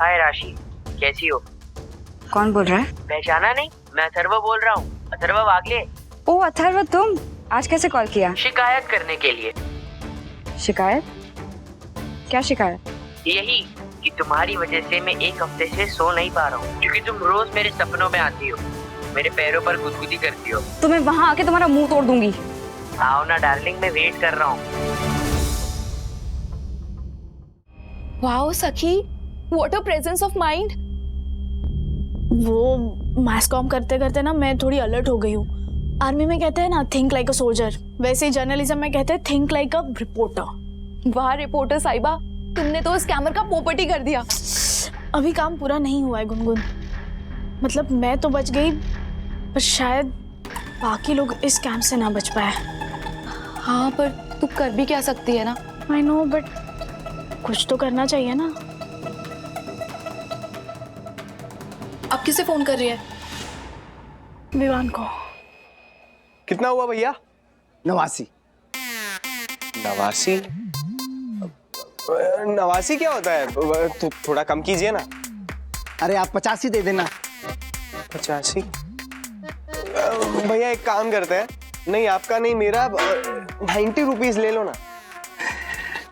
हाय राशि, कैसी हो? कौन बोल रहा है? पहचाना नहीं? मैं अथर्व बोल रहा हूँ, अथर्व वागले। ओ अथर्व, तुम आज कैसे कॉल किया? शिकायत करने के लिए। शिकायत? क्या शिकायत? यही कि तुम्हारी वजह से मैं एक हफ्ते से सो नहीं पा रहा हूँ, क्योंकि तुम रोज मेरे सपनों में आती हो, मेरे पैरों पर गुदगुदी करती हो। तो मैं वहाँ आके तुम्हारा मुंह तोड़ दूंगी। आओ ना डार्लिंग, मैं वेट कर रहा हूँ। वाओ सखी, what a presence of mind. वो मास कॉम करते करते ना मैं थोड़ी अलर्ट हो गई हूँ। आर्मी में कहते हैं ना थिंक लाइक अ सोल्जर, वैसे ही जर्नलिज्म में कहते हैं थिंक लाइक अ रिपोर्टर। वाह रिपोर्टर साहिबा, तुमने तो स्कैमर का पोपट ही कर दिया। अभी काम पूरा नहीं हुआ है गुनगुन, मतलब मैं तो बच गई पर शायद बाकी लोग इस स्कैम से ना बच पाए। हाँ पर तू कर भी क्या सकती है ना। आई नो बट कुछ तो करना चाहिए ना। अब किसे फोन कर रही है? विवान को। कितना हुआ भैया? 89। 89? 89 क्या होता है? तो थोड़ा कम कीजिए ना। अरे आप 85 दे देना। 85? भैया एक काम करते हैं, नहीं आपका नहीं मेरा 90 रुपीज ले लो ना।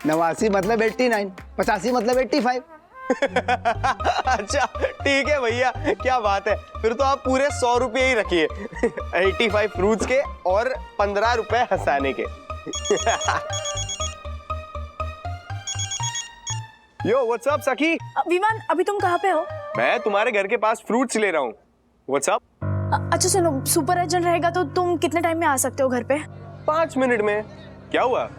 89 मतलब 89, 85 मतलब 85। अच्छा ठीक है भैया, क्या बात है, फिर तो आप पूरे 100 रुपये ही रखिए। 85 फ्रूट्स के और 15 रुपए हंसाने के। यो व्हाट्सअप सखी। विमान अभी तुम कहाँ पे हो? मैं तुम्हारे घर के पास फ्रूट्स ले रहा हूँ। व्हाट्सअप? अच्छा सुनो, सुपर अर्जेंट रहेगा तो तुम कितने टाइम में आ सकते हो घर पे? 5 मिनट में। क्या हुआ,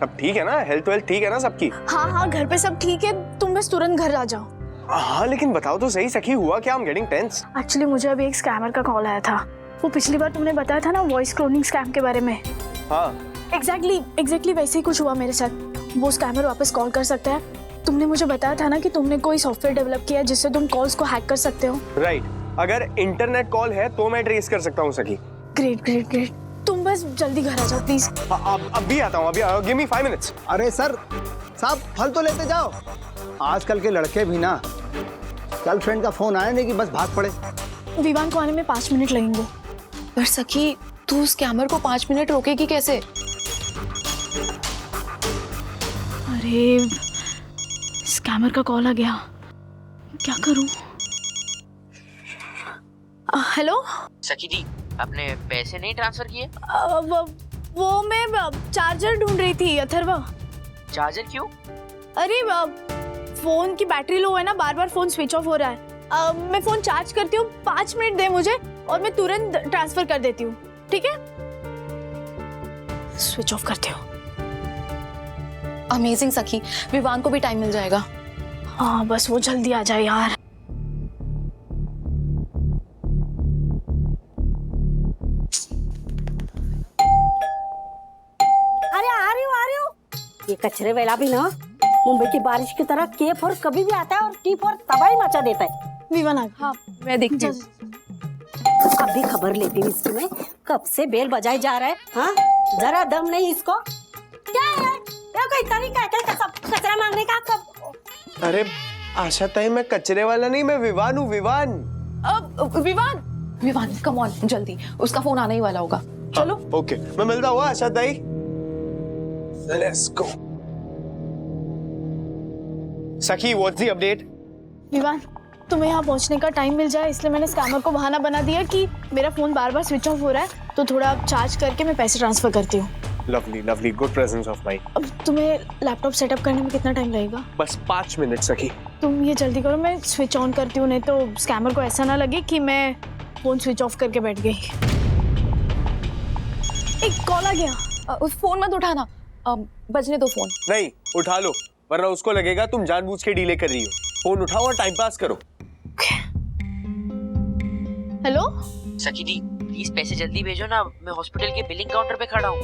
सब ठीक है ना? हेल्थ वेल्थ ठीक है ना सबकी? हाँ हाँ घर पे सब ठीक है, तुम बस तुरंत घर आ जाओ। हाँ लेकिन बताओ तो सही सखी, हुआ क्या? I'm getting tense। एक्चुअली मुझे अभी एक स्कैमर का कॉल आया था। वो पिछली बार तुमने बताया था ना वॉइस क्लोनिंग स्कैम के बारे में। हाँ एग्जैक्टली वैसे ही कुछ हुआ मेरे साथ। वो स्कैमर वापस कॉल कर सकता है। तुमने मुझे बताया था ना कि तुमने कोई सॉफ्टवेयर डेवलप किया है जिससे तुम कॉल्स को हैक कर सकते हो। राइट, अगर इंटरनेट कॉल है तो मैं ट्रेस कर सकता हूँ सखी। ग्रेट, तुम बस जल्दी घर आ जाओ प्लीज। अब भी आता हूँ, अभी गिव मी 5 मिनट्स। अरे सर साहब फल तो लेते जाओ। आजकल के लड़के भी ना, गर्लफ्रेंड का फोन आया नहीं कि बस भाग पड़े। विवान को आने में 5 मिनट लगेंगे। पर सखी तू स्कैमर को 5 मिनट रोकेगी कैसे? अरे स्कैमर का कॉल आ गया, क्या करूं? हेलो सखी दी, आपने पैसे नहीं ट्रांसफर किए? वो मैं चार्जर ढूंढ रही थी अथर्व। चार्जर क्यों? अरे फोन की बैटरी लो है ना, बार बार फोन स्विच ऑफ हो रहा है। मैं फोन चार्ज करती हूँ, 5 मिनट दे मुझे और मैं तुरंत ट्रांसफर कर देती हूँ, ठीक है? स्विच ऑफ करती हूँ। अमेजिंग सखी, विवान को भी टाइम मिल जाएगा। हाँ बस वो जल्दी आ जाए यार। अरे आ रही हूँ। ये कचरे वाला भी ना मुंबई की बारिश की तरह के फॉर कभी भी आता है और टी फॉर तबाही मचा देता है। विवान आ। हाँ मैं देखती हूँ। अब भी खबर लेती हूँ इसकी मैं, कब से बेल बजाई जा रहा है। हाँ जरा दम नहीं इसको। क्या है क्या कोई तरीका है क्या सब कचरा मांगने का? कब? अरे आशा ताई, मैं कचरे वाला नहीं, मैं विवान हूँ। विवान विवान कम ऑन जल्दी, उसका फोन आने ही वाला होगा। चलो। ओके मैं मिलता हुआ आशा ताई। Let's go. सखी व्हाट्स द अपडेट? विवान तुम्हें यहाँ पहुँचने का टाइम मिल जाए इसलिए मैंने स्कैमर को बहाना बना दिया कि मेरा फोन बार बार स्विच ऑफ हो रहा है, तो थोड़ा चार्ज करके मैं पैसे ट्रांसफर करती हूँ। Lovely, good presence of mind. अब तुम्हें लैपटॉप सेटअप करने में कितना टाइम लगेगा? बस 5 मिनट सखी। तुम ये जल्दी करो, मैं स्विच ऑन करती हूँ, नहीं तो स्कैमर को ऐसा ना लगे कि मैं फोन स्विच ऑफ करके बैठ गई। एक कॉल आ गया। फोन मत उठाना, बजने दो फोन। नहीं उठा लो, वरना उसको लगेगा तुम जानबूझ के डिले कर रही हो। फोन उठाओ और टाइम पास करो। हेलो सखी दी, प्लीज पैसे जल्दी भेजो ना, मैं हॉस्पिटल के बिलिंग काउंटर पे खड़ा हूँ।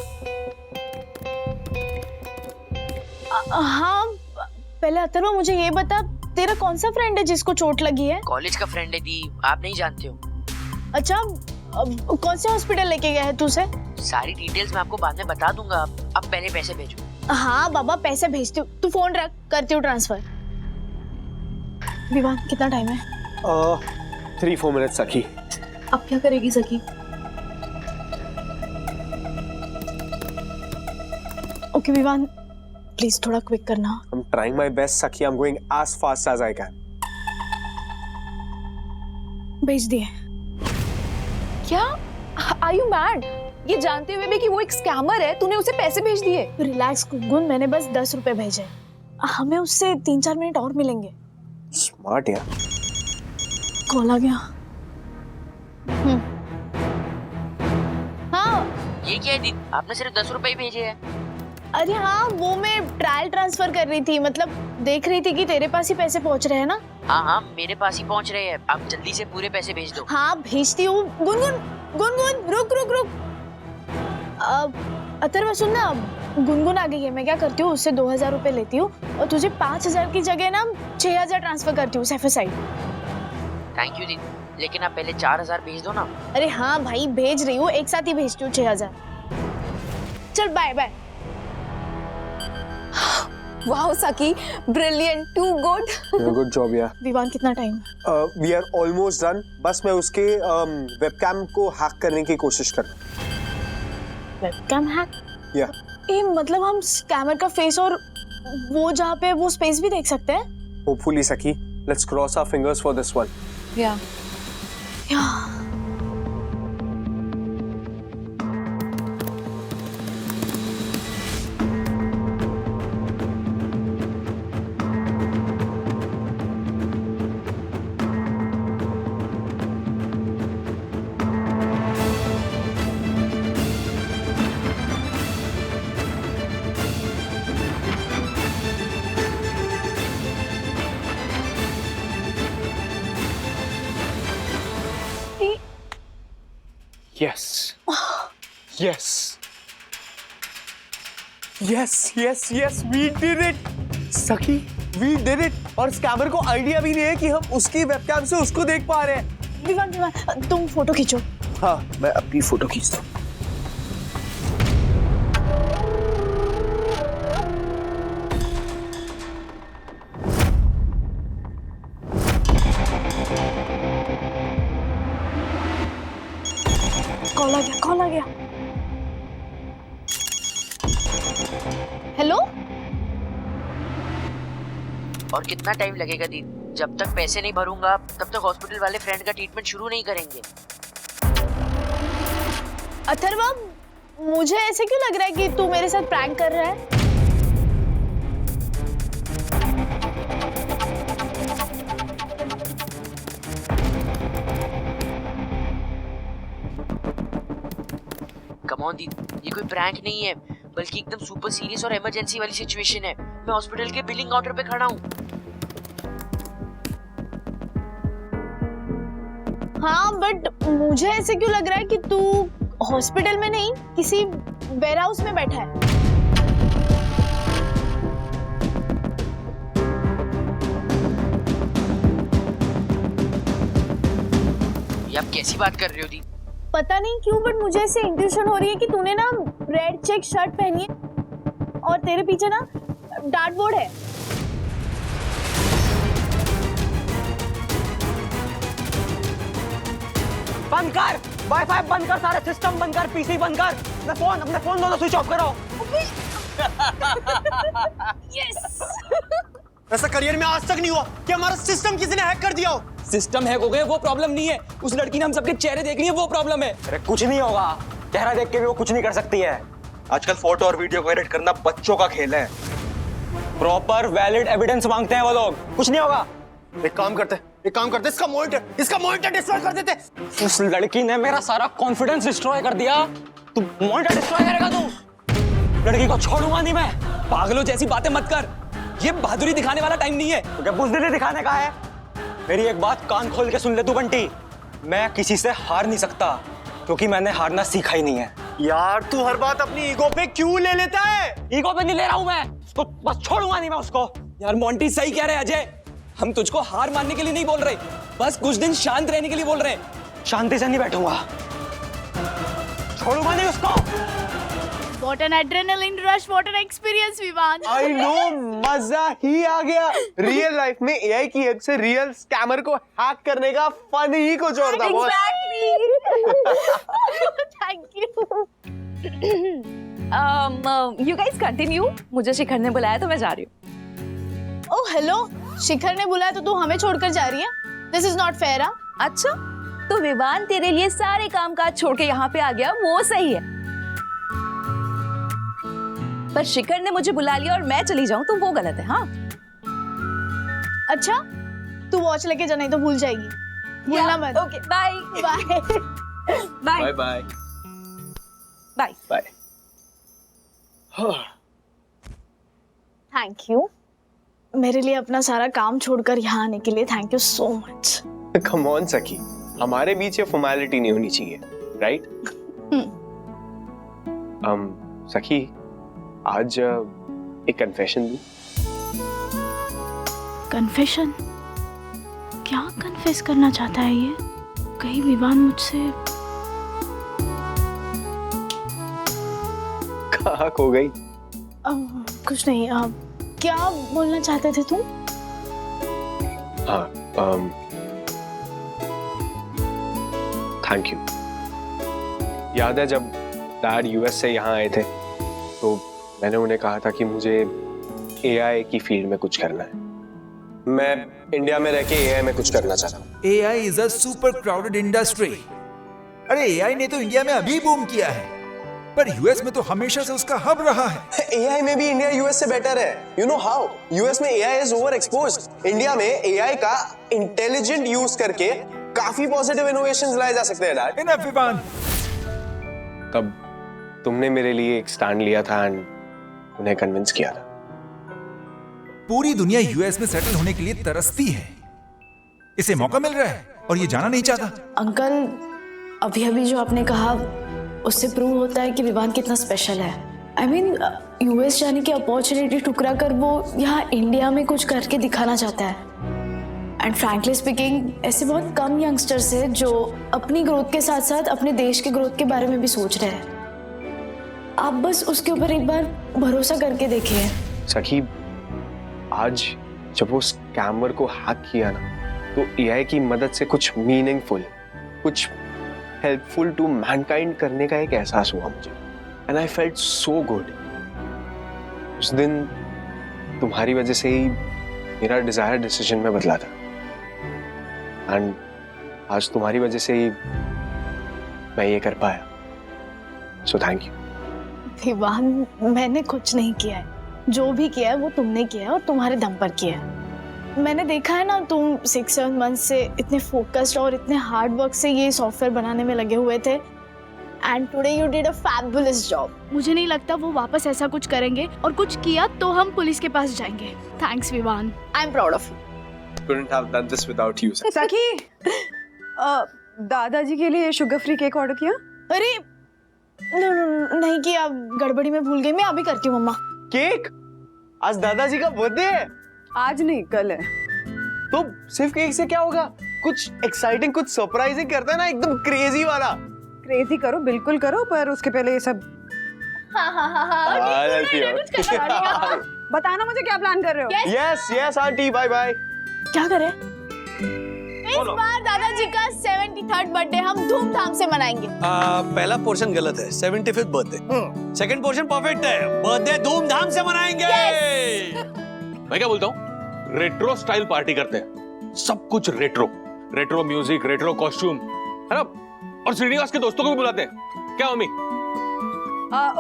हाँ पहले अथर्व मुझे ये बता, तेरा कौन सा फ्रेंड है जिसको चोट लगी है? कॉलेज का फ्रेंड है दी, आप नहीं जानते हो। अच्छा कौन से हॉस्पिटल लेके गया है तू उसे? सारी डिटेल्स मैं आपको बाद में बता दूंगा, अब पहले पैसे भेजो। हाँ बाबा पैसे भेजती हूँ, तू फोन रख, करती हूँ ट्रांसफर। विवान कितना टाइम है? 3-4 मिनट सखी। अब क्या करेगी सखी? ओके विवान, प्लीज थोड़ा क्विक करना। I'm trying my best सखी, I'm going as fast as I can। भेज दिए। क्या? Are you mad? ये जानते हुए भी कि वो एक स्कैमर है, तूने उसे पैसे भेज दिए? रिलैक्स गुनगुन, मैंने बस 10 रुपए भेजे। हमें उससे 3-4 मिनट और मिलेंगे। स्मार्ट यार। कॉल आ गया। हाँ। ये क्या है दीदी, आपने सिर्फ 10 रुपए ही भेजे हैं। अरे हाँ, वो मैं ट्रायल ट्रांसफर कर रही थी, मतलब देख रही थी कि तेरे पास ही पैसे पहुंच रहे हैं ना। हाँ हाँ, मेरे पास ही पहुंच रहे हैं, आप जल्दी से पूरे पैसे भेज दो। हाँ भेजती हूँ। गुनगुन गुनगुन रुक रुक रुक। अथर्व सुन ना, गुनगुन आ गई है। मैं क्या करती हूँ, उससे 2000 रुपए लेती हूँ और तुझे 5000 की जगह ना 6000 ट्रांसफर करती हूँ सैफे साइड। थैंक यू दीदी, लेकिन आप पहले 4000 भेज दो ना। अरे हाँ भाई, भेज रही हूँ, एक साथ ही भेजती हूँ 6000। चल bye bye. Wow Sakhi, brilliant, too good. Good job यार। विवान कितना time? We are almost done. बस मैं उसके वेबकैम को हैक करने की कोशिश कर रहा हूँ। Webcam hack? या ये मतलब हम स्कैमर का फेस और वो जहाँ पे वो स्पेस भी देख सकते हैं? Hopefully Sakhi, let's cross our fingers for this one. या Yes. Yes. Yes, yes, yes, we did it. सखी, we did it. और स्कैमर को आइडिया भी नहीं है कि हम उसकी वेबकैम से उसको देख पा रहे हैं। विवान विवान, तुम फोटो खींचो। हाँ, मैं अभी फोटो खींचता हूँ। कॉल आ गया, कॉल आ गया। हेलो? और कितना टाइम लगेगा दीदी? जब तक पैसे नहीं भरूंगा तब तक हॉस्पिटल वाले फ्रेंड का ट्रीटमेंट शुरू नहीं करेंगे। अथर्व, मुझे ऐसे क्यों लग रहा है कि तू मेरे साथ प्रैंक कर रहा है? कम ऑन दीदी, ये कोई प्रैंक नहीं है, बल्कि एकदम सुपर सीरियस और इमरजेंसी वाली सिचुएशन है। मैं हॉस्पिटल के बिलिंग काउंटर पे खड़ा हूँ। हाँ, बट मुझे ऐसे क्यों लग रहा है कि तू हॉस्पिटल में नहीं, किसी वेयर हाउस में बैठा है। ये आप कैसी बात कर रहे हो दीदी? पता नहीं क्यों, बट मुझे ऐसे इंट्यूशन हो रही है कि तूने ना रेड चेक शर्ट पहनी है और तेरे पीछे ना डार्ट बोर्ड है। बंद कर, वाईफाई बंद कर, सारे सिस्टम बंद कर, पीसी बंद कर, अपने फोन दोनों स्विच ऑफ करो। यस। ऐसा करियर में आज तक नहीं हुआ कि हमारा सिस्टम किसी ने हैक कर दिया हो। सिस्टम हैक हो गए वो प्रॉब्लम नहीं है, उस लड़की ने हम सबके चेहरे देख लिए वो प्रॉब्लम है। अरे कुछ नहीं होगा, चेहरा देख के भी वो कुछ नहीं कर सकती है। आजकल फोटो और वीडियो को एडिट करना बच्चों का खेल है। प्रॉपर वैलिड एविडेंस मांगते हैं वो लोग। कुछ नहीं होगा। एक काम करते, इसका मॉनिटर डिस्ट्रॉय कर देते। उस लड़की ने मेरा सारा कॉन्फिडेंस डिस्ट्रॉय कर दिया। तू मॉनिटर डिस्ट्रॉय करेगा? तू लड़की को छोड़ूंगा नहीं मैं। पागलों जैसी बातें मत कर, ये बहादुरी दिखाने वाला टाइम नहीं है। तो क्या बुज़दिली दिखाने का है? मेरी एक बात कान खोल के सुन ले तू बंटी, मैं किसी से हार नहीं सकता क्योंकि मैंने हारना सीखा ही नहीं है। यार तू हर बात अपनी ईगो पे क्यों ले लेता है? ईगो पे नहीं ले रहा हूं मैं, उसको बस छोड़ूंगा नहीं मैं उसको। यार मोंटी सही कह रहे हैं अजय, हम तुझको हार मानने के लिए नहीं बोल रहे, बस कुछ दिन शांत रहने के लिए बोल रहे हैं। शांति से नहीं बैठूंगा, छोड़ूंगा नहीं उसको। What an adrenaline rush, what an experience, Vivaan. I know, मजा ही आ गया. रियल लाइफ में AI की हेल्प से रियल स्कैमर को हैक करने का फन ही कुछ और था boss. Thank you. You guys continue. मुझे शिखर ने बुलाया तो मैं जा रही हूँ. Oh hello, शिखर ने बुलाया तो तू हमें छोड़कर जा रही है? This is not fair, हाँ? अच्छा, तो विवान तेरे लिए सारे काम काज छोड़ के यहाँ पे आ गया, वो सही है. पर शिखर ने मुझे बुला लिया और मैं चली जाऊं तो वो गलत है. हाँ अच्छा, तू वॉच लेके जा नहीं तो भूल जाएगी. भूलना मत. Okay bye bye. Bye bye bye bye. Thank you. मेरे लिए अपना सारा काम छोड़कर यहाँ आने के लिए thank you so much. Come on सखी, हमारे बीच ये फॉर्मेलिटी नहीं होनी चाहिए, राइट? सखी, आज एक कन्फेशन दूं? कन्फेशन? क्या कन्फेस करना चाहता है ये? कहीं विवान मुझसे कहाँ खो गई? कुछ नहीं. क्या बोलना चाहते थे तुम? हाँ, थैंक यू. याद है जब डैड यूएस से यहाँ आए थे तो मैंने उन्हें कहा था कि मुझे एआई की फील्ड में कुछ करना है. मैं इंडिया में रह के एआई में कुछ करना चाहता हूँ. AI is a super crowded industry. अरे AI ने तो इंडिया में अभी बूम किया है, पर यूएस में तो हमेशा से उसका हब रहा है. एआई में भी इंडिया यूएस से बेटर है. You know how? यूएस में AI is over exposed. India में एआई का इंटेलिजेंट यूज करके काफी पॉजिटिव इनोवेशंस लाए जा सकते हैं डैड. Enough, विवान. तब तुमने मेरे लिए एक स्टैंड लिया था एंड उन्हें कन्विंस किया था. पूरी दुनिया यूएस में सेटल होने के लिए तरसती है. इसे मौका मिल रहा है और ये जाना नहीं चाहता. अंकल, अभी अभी जो आपने कहा उससे प्रूव होता है कि विवान कितना स्पेशल है. आई मीन यूएस जाने की अपॉर्चुनिटी ठुकरा कर वो यहाँ इंडिया में कुछ करके दिखाना चाहता है. एंड फ्रैंकली स्पीकिंग, ऐसे बहुत कम यंगस्टर्स हैं जो अपनी ग्रोथ के साथ साथ अपने देश के ग्रोथ के बारे में भी सोच रहे हैं. आप बस उसके ऊपर एक बार भरोसा करके देखिए. सखी, आज जब वो स्कैमर को हैक किया ना तो एआई की मदद से कुछ मीनिंगफुल, कुछ हेल्पफुल टू मैनकाइंड करने का एक एहसास हुआ मुझे. And I felt so good. उस दिन तुम्हारी वजह से ही मेरा डिजायर डिसीजन में बदला था. एंड आज तुम्हारी वजह से ही मैं ये कर पाया. So thank you. विवान, मैंने कुछ नहीं किया है. जो भी किया है वो तुमने किया है और तुम्हारे दम पर किया है. मैंने देखा है ना, तुम 6-7 मंथ से इतने फोकस्ड और इतने हार्ड वर्क से ये सॉफ्टवेयर बनाने में लगे हुए थे. And today you did a fabulous job. मुझे नहीं लगता वो वापस ऐसा कुछ करेंगे, और कुछ किया तो हम पुलिस के पास जाएंगे. Thanks Vivaan, I am proud of you. Couldn't have done this without you. सखी, दादाजी के लिए शुगर फ्री केक ऑर्डर किया? अरे नहीं किया, गड़बड़ी में भूल गई. मैं अभी करती हूँ मम्मा. केक? आज दादाजी का बर्थडे है. आज नहीं, कल है. तो सिर्फ केक से क्या होगा? कुछ एक्साइटिंग, कुछ सरप्राइजिंग करता है ना, एकदम क्रेजी वाला. क्रेजी करो, बिल्कुल करो, पर उसके पहले ये सब बताना मुझे क्या प्लान कर रहे हो. Yes yes aunty, bye bye. क्या करें? इस बार दादाजी का 73rd बर्थडे हम धूमधाम से मनाएंगे. पहला पोर्शन गलत है, 75th birthday. Second portion perfect है, बर्थडे धूमधाम से मनाएंगे. मैं क्या बोलता हूँ, रेट्रो स्टाइल पार्टी करते हैं. सब कुछ retro, retro music, retro costume, है ना. और श्रीनिवास के दोस्तों को भी बुलाते हैं. क्या मम्मी?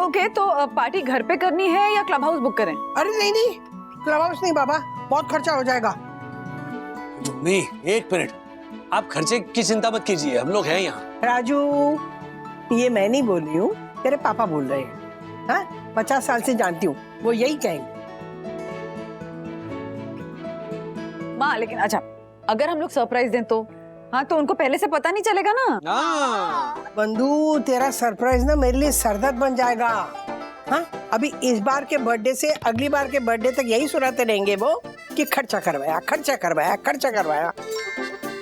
ओके, तो पार्टी घर पे करनी है या क्लब हाउस बुक करें? अरे नहीं, क्लब हाउस नहीं बाबा, बहुत खर्चा हो जाएगा. मम्मी, एक मिनट, आप खर्चे की चिंता मत कीजिए, हम लोग हैं यहाँ. राजू, ये मैं नहीं बोल रही हूँ, तेरे पापा बोल रहे हैं. हाँ, 50 साल से जानती हूँ, वो यही कहेंगे. माँ, लेकिन अच्छा, अगर हम लोग सरप्राइज दें तो? हाँ, तो उनको पहले से पता नहीं चलेगा ना. बंधु, तेरा सरप्राइज ना मेरे लिए सरदर्द बन जाएगा. हाँ, अभी इस बार के बर्थडे से अगली बार के बर्थडे तक यही सुनाते रहेंगे वो कि खर्चा करवाया, खर्चा करवाया, खर्चा करवाया.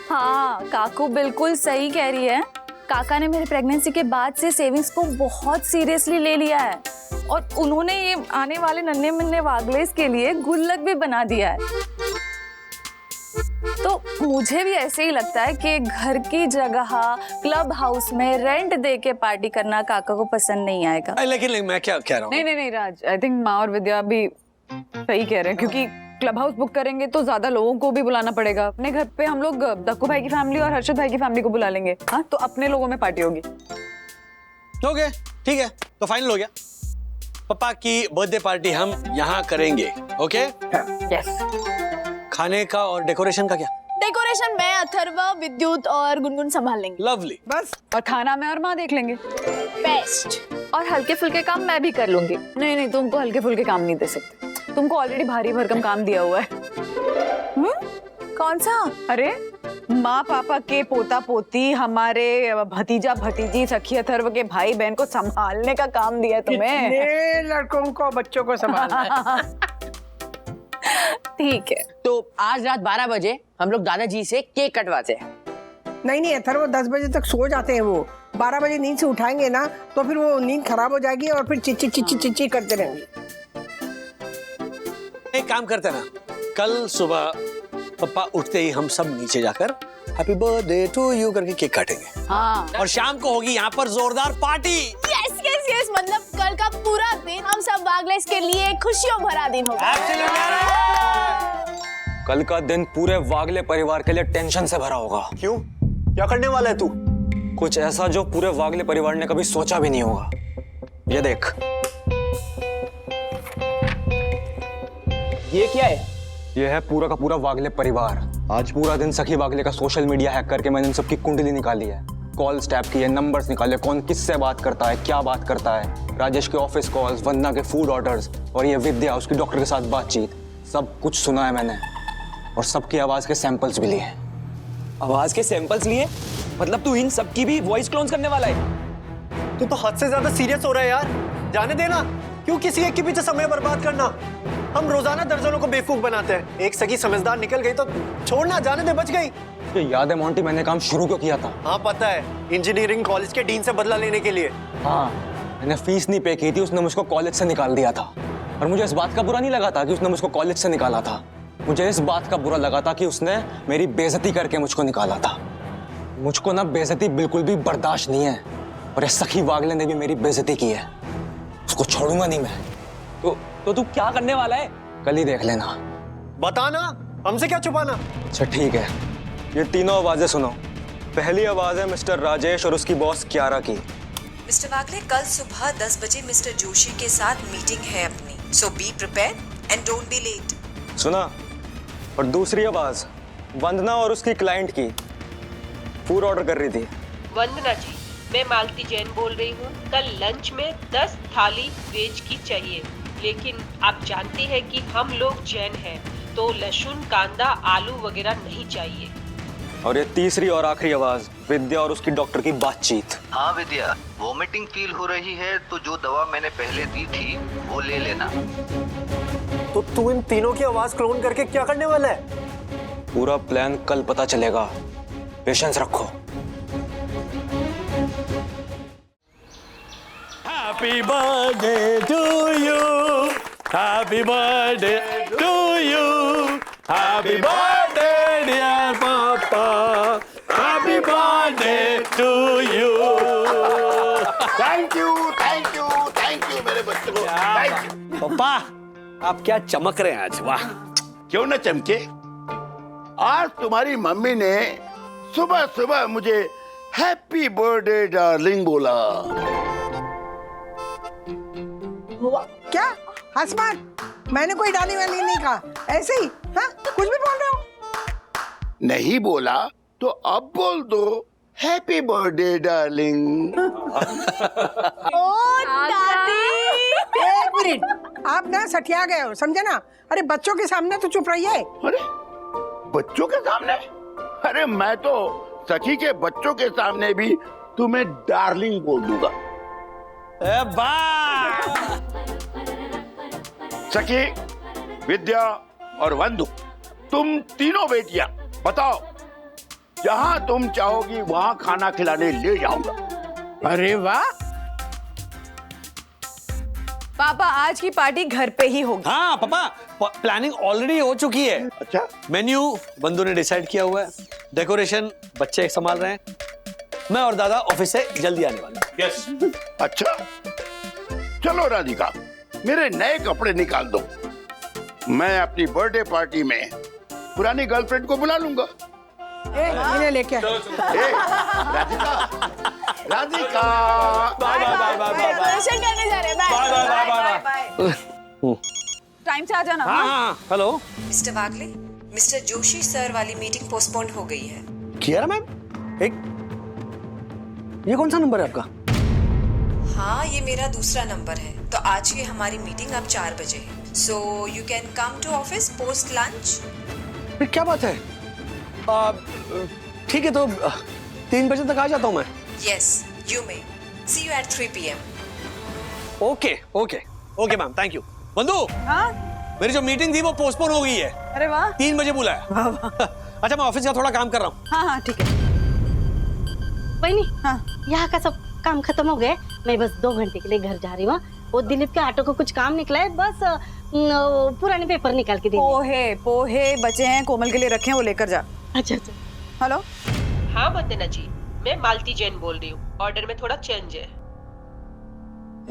हाँ, काकू बिल्कुल सही कह रही है. काका ने मेरी प्रेगनेंसी के बाद से सेविंग्स को बहुत सीरियसली ले लिया है. और उन्होंने ये आने वाले नन्हे मुन्ने वागलेस के लिए गुल्लक भी बना दिया है। तो मुझे भी ऐसे ही लगता है कि घर की जगह क्लब हाउस में रेंट दे के पार्टी करना काका को पसंद नहीं आएगा। लेकिन मैं क्या कह रहा हूँ, नहीं राज, आई थिंक माँ और विद्या भी सही कह रहे हैं, क्योंकि क्लब हाउस बुक करेंगे तो ज्यादा लोगों को भी बुलाना पड़ेगा। अपने घर पे हम लोग दक्कू भाई की फैमिली और हर्षद भाई की फैमिली को बुला लेंगे, हाँ, तो अपने लोगों में पार्टी होगी। ओके ठीक है, तो फाइनल हो गया। पापा की बर्थडे पार्टी हम यहाँ करेंगे। Okay yes. खाने का और डेकोरेशन का क्या? डेकोरेशन मैं, अथर्वा, विद्युत और गुनगुन संभाल लेंगे। लवली। बस। और खाना मैं और माँ देख लेंगे। बेस्ट। और हल्के फुल्के काम मैं भी कर लूंगी। नहीं, तुमको हल्के फुल्के काम नहीं दे सकते, तुमको ऑलरेडी भारी भरकम काम दिया हुआ है। कौन सा? अरे माँ पापा के पोता पोती, हमारे भतीजा भतीजी, सखी अथर्व के भाई बहन को संभालने का काम दिया है तुम्हें। कितने लड़कों को, बच्चों को संभालना है। ठीक है, तो आज रात 12 बजे हम लोग दादाजी से केक कटवाते हैं। नहीं अथर्व, 10 बजे तक सो जाते हैं वो। 12 बजे नींद से उठाएंगे ना तो फिर वो नींद खराब हो जाएगी और फिर चिच्ची करते रहेंगे। एक काम करते ना, कल सुबह पापा उठते ही हम सब नीचे जाकर हैप्पी बर्थडे टू यू करके केक काटेंगे। हाँ। और शाम को होगी यहाँ पर जोरदार पार्टी। यस, मतलब कल का पूरा दिन हम सब वागलेस के लिए खुशियों भरा दिन होगा। कल का दिन पूरे वागले परिवार के लिए टेंशन से भरा होगा। क्यों? क्या करने वाला है तू? कुछ ऐसा जो पूरे वागले परिवार ने कभी सोचा भी नहीं होगा। ये देख, ये क्या है? ये है पूरा का पूरा वागले परिवार। आज पूरा दिन सखी वागले का सोशल मीडिया हैक करके मैंने इन सबकी कुंडली निकाली है, कॉल्स टैप किए, नंबर्स निकाले, कौन किससे बात करता है, क्या बात करता है, राजेश के ऑफिस कॉल्स, वंदना के फूड ऑर्डर्स, और ये विद्या उसकी डॉक्टर के साथ बातचीत, सब कुछ सुना है मैंने। और सबकी आवाज के सैंपल्स भी लिए। आवाज के सैंपल्स लिए? मतलब तू इन सबकी भी वॉइस क्लोन्स करने वाला है? तू तो हद से ज्यादा सीरियस हो रहा है यार। जाने देना, क्यों किसी एक के पीछे समय बर्बाद करना। हम रोजाना दर्जनों को बेवकूफ बनाते हैं, एक सगी समझदार निकल गई तो छोड़ना, जाने दे, बच गई। ये याद है मोंटी, मैंने काम शुरू क्यों किया था? हाँ पता है, इंजीनियरिंग कॉलेज के डीन से बदला लेने के लिए। हाँ, मैंने फीस नहीं पे की थी, उसने मुझको कॉलेज से निकाल दिया था। और मुझे इस बात का बुरा नहीं लगा था कि उसने मुझको कॉलेज से निकाला था, मुझे इस बात का बुरा लगा था कि उसने मेरी बेइज्जती करके मुझको निकाला था। मुझको ना बेइज्जती बिल्कुल भी बर्दाश्त नहीं है, और इस सखी वागले ने भी मेरी बेइज्जती की है, उसको छोड़ूंगा नहीं मैं। तो तू क्या करने वाला है? कल ही देख लेना। बताना, हमसे क्या छुपाना। अच्छा ठीक है, ये तीनों आवाजें सुनो। पहली आवाज है मिस्टर राजेश और उसकी बॉस क्यारा की। मिस्टर वागले, कल सुबह 10 बजे मिस्टर जोशी के साथ मीटिंग है अपनी, so be prepared and don't be late. सुना? और दूसरी आवाज वंदना और उसकी क्लाइंट की, फूड ऑर्डर कर रही थी। वंदना जी, मैं मालती जैन बोल रही हूँ। कल लंच में 10 थाली वेज की चाहिए, लेकिन आप जानती हैं कि हम लोग जैन हैं, तो लहसुन, कांदा, आलू वगैरह नहीं चाहिए। और ये तीसरी और आखिरी आवाज विद्या और उसकी डॉक्टर की बातचीत। हाँ विद्या, वोमिटिंग फील हो रही है तो जो दवा मैंने पहले दी थी वो ले लेना। तो तू इन तीनों की आवाज क्लोन करके क्या करने वाला है? पूरा प्लान कल पता चलेगा, पेशेंस रखो। Happy birthday to you, happy birthday to you, happy birthday dear papa, happy birthday to you. Thank you मेरे बच्चों को, थैंक यू। पापा, आप क्या चमक रहे हैं आज, वाह। क्यों न चमके, आज तुम्हारी मम्मी ने सुबह सुबह मुझे हैप्पी बर्थडे डार्लिंग बोला। क्या आसमान, मैंने कोई डाली वाली नहीं कहा, ऐसे ही। हाँ, कुछ भी बोल रहे हो? नहीं बोला तो अब बोल दो, हैप्पी बर्थडे डार्लिंग। ओ दादी, एक मिनट, आप ना सठिया गए हो, समझे ना? अरे बच्चों के सामने तो चुप रहिए। अरे बच्चों के सामने? अरे मैं तो सखी के बच्चों के सामने भी तुम्हें डार्लिंग बोल दूंगा। सखी, विद्या और वंदु, तुम तीनों बेटियां बताओ, जहां तुम चाहोगी वहां खाना खिलाने ले जाऊंगा। अरे वाह, पापा आज की पार्टी घर पे ही होगी। हाँ पापा, प्लानिंग ऑलरेडी हो चुकी है। अच्छा, मेन्यू बंधु ने डिसाइड किया हुआ है, डेकोरेशन बच्चे संभाल रहे हैं, मैं और दादा ऑफिस से जल्दी आने वाले हैं। यस। अच्छा चलो राधिका, मेरे नए कपड़े निकाल दो। मैं अपनी बर्थडे पार्टी में पुरानी गर्लफ्रेंड को बुला लूंगा। इन्हें लेके आ। Radhika, Radhika, bye bye bye bye bye decoration करने जा रहे हैं। Bye bye bye bye. Time से आ जाना। हाँ, hello mister Wagle, mister Joshi sir वाली मीटिंग पोस्टपोन हो गई है। किया मैम, एक ये कौन सा नंबर है आपका? हाँ, ये मेरा दूसरा नंबर है। तो आज की हमारी मीटिंग अब 4 बजे है। So you can come to office post lunch. क्या बात है? ठीक है, तो 3 बजे तक आ जाता हूँ मैं। Yes you may. See you at 3 PM। Okay okay okay ma'am, thank you. बंधु, हाँ? मेरी जो मीटिंग थी वो पोस्टपोन हो गई है। अरे वाह। 3 बजे बुलाया। अच्छा, मैं ऑफिस का थोड़ा काम कर रहा हूँ। हाँ हाँ ठीक है। बहनी, हाँ यहाँ का सब काम खत्म हो गए। मैं बस 2 घंटे के लिए घर जा रही हूँ। वो दिलीप के ऑटो को कुछ काम निकला है, बस पुराने पेपर निकाल के दे। पोहे बचे हैं, कोमल के लिए रखे हैं, वो लेकर जा। अच्छा अच्छा। हेलो। हाँ वंदना जी, मैं मालती जैन बोल रही हूँ। ऑर्डर में थोड़ा चेंज है।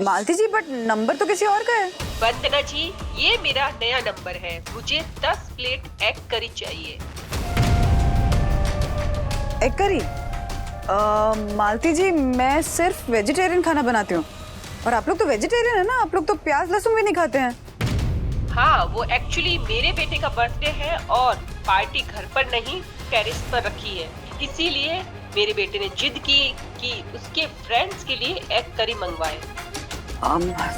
मालती जी, बट नंबर तो किसी और का है। वंदना जी, ये मेरा नया नंबर है। मुझे 10 प्लेट एग करी चाहिए। Egg curry? मालती जी, मैं सिर्फ वेजिटेरियन खाना बनाती हूँ, और आप लोग तो वेजिटेरियन है ना, आप लोग तो प्याज लहसुन भी नहीं खाते हैं। हाँ, वो एक्चुअली मेरे बेटे का बर्थडे है और पार्टी घर पर नहीं टेरेस पर रखी है, इसीलिए मेरे बेटे ने जिद की कि उसके फ्रेंड्स के लिए एग करी मंगवाए।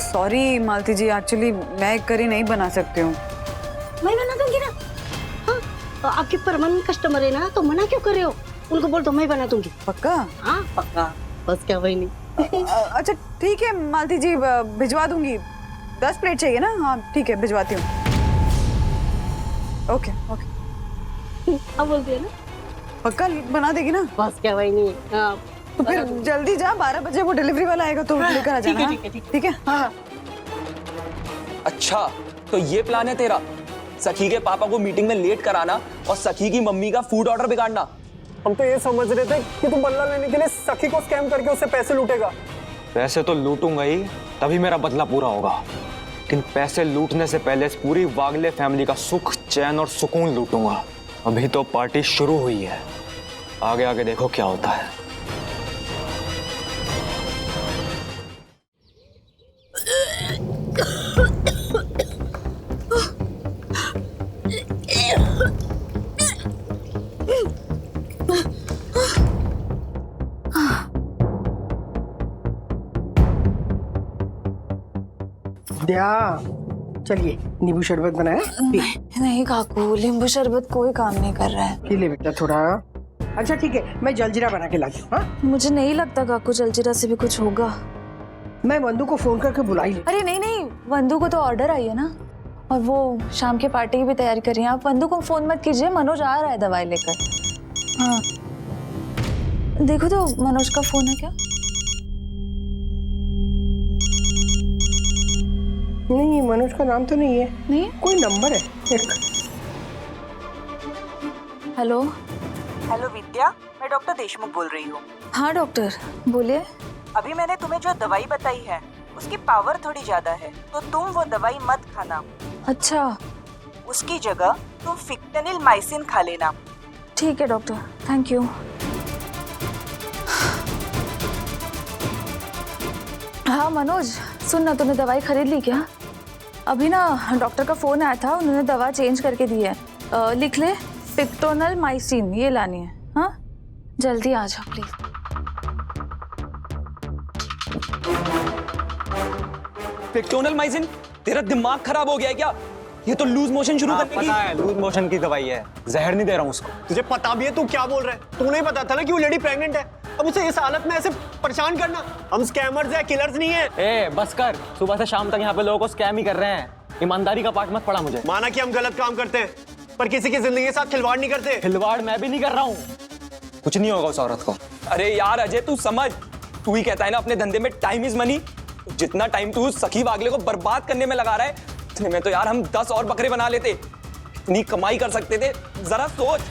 सॉरी मालती जी, एक्चुअली मैं एग करी नहीं बना सकती हूँ। मैं बना दूंगी ना। हाँ, आपके परमानेंट कस्टमर है ना, तो मना क्यों कर रहे हो? उनको बोल दो मैं बना दूंगी। पक्का? हाँ पक्का, बस क्या वही नहीं। अच्छा ठीक है मालती जी, भिजवा दूंगी। 10 प्लेट चाहिए ना? हाँ ठीक है, भिजवाती हूँ। Okay okay. अब बोलती है ना, पक्का बना देगी ना? बस क्या वही नहीं। हाँ, तो फिर जल्दी जा, 12 बजे वो डिलीवरी वाला आएगा तो लेकर आ जाना। ठीक है। हाँ। अच्छा, तो ये प्लान है तेरा, सखी के पापा को मीटिंग में लेट कराना और सखी की मम्मी का फूड ऑर्डर बिगाड़ना। हम तो ये समझ रहे थे कि तू बदला लेने के लिए सखी को स्कैम करके उससे पैसे लूटेगा। पैसे तो लूटूंगा ही, तभी मेरा बदला पूरा होगा। लेकिन पैसे लूटने से पहले इस पूरी वागले फैमिली का सुख, चैन और सुकून लूटूंगा। अभी तो पार्टी शुरू हुई है, आगे आगे देखो क्या होता है। चलिए, नींबू शरबत बनाया? नहीं काकू, नींबू शरबत कोई काम नहीं कर रहा है। पी ले बेटा थोड़ा। अच्छा ठीक है, मैं जलजीरा बना के लाती हूँ। हाँ? मुझे नहीं लगता काकू जलजीरा से भी कुछ होगा। मैं वंदू को फोन करके बुलाई ले। अरे नहीं नहीं, वंदू को तो ऑर्डर आई है ना, और वो शाम के पार्टी की भी तैयारी कर रही है। आप वंदू को फोन मत कीजिए, मनोज आ रहा है दवाई लेकर। हाँ देखो तो मनोज का फोन है क्या? नहीं, मनोज का नाम तो नहीं है। नहीं, कोई नंबर है एक। हेलो। हेलो विद्या, मैं डॉक्टर देशमुख बोल रही हूँ। हाँ डॉक्टर बोलिए। अभी मैंने तुम्हें जो दवाई बताई है उसकी पावर थोड़ी ज्यादा है, तो तुम वो दवाई मत खाना। अच्छा। उसकी जगह तुम फिक्टेनिल माइसिन खा लेना। ठीक है डॉक्टर, थैंक यू। हाँ मनोज, सुन ना, तूने दवाई खरीद ली क्या? अभी ना डॉक्टर का फोन आया था, उन्होंने दवा चेंज करके दी है। लिख ले, फिक्टोनल माइसिन, ये लानी है। हाँ जल्दी आ जाओ प्लीज। फिक्टोनल माइसिन? तेरा दिमाग खराब हो गया है क्या? ये तो लूज मोशन शुरू करने की। पता है, लूज मोशन की दवाई है, जहर नहीं दे रहा हूँ उसको। तुझे पता भी है तू क्या बोल रहा है? तू नहीं पता था ना कि वो लेडी प्रेग्नेंट है? अब उसे इस हालत में ऐसे परेशान करना। हम स्कैमर्स हैं, किलर्स नहीं है। ए बस कर, सुबह से शाम तक यहाँ पे लोगों को स्कैम ही कर रहे हैं। ईमानदारी का पाठ मत पढ़ा मुझे। माना कि हम गलत काम करते हैं, पर किसी की जिंदगी के साथ खिलवाड़ नहीं करते। खिलवाड़ मैं भी नहीं कर रहा हूँ, कुछ नहीं होगा उस औरत को। अरे यार अजय, तू समझ, तू ही कहता है ना अपने धंधे में टाइम इज मनी। जितना टाइम तू उस सखी वागले को बर्बाद करने में लगा रहा है, इतने में तो यार हम 10 और बकरे बना लेते, इतनी कमाई कर सकते थे। जरा सोच।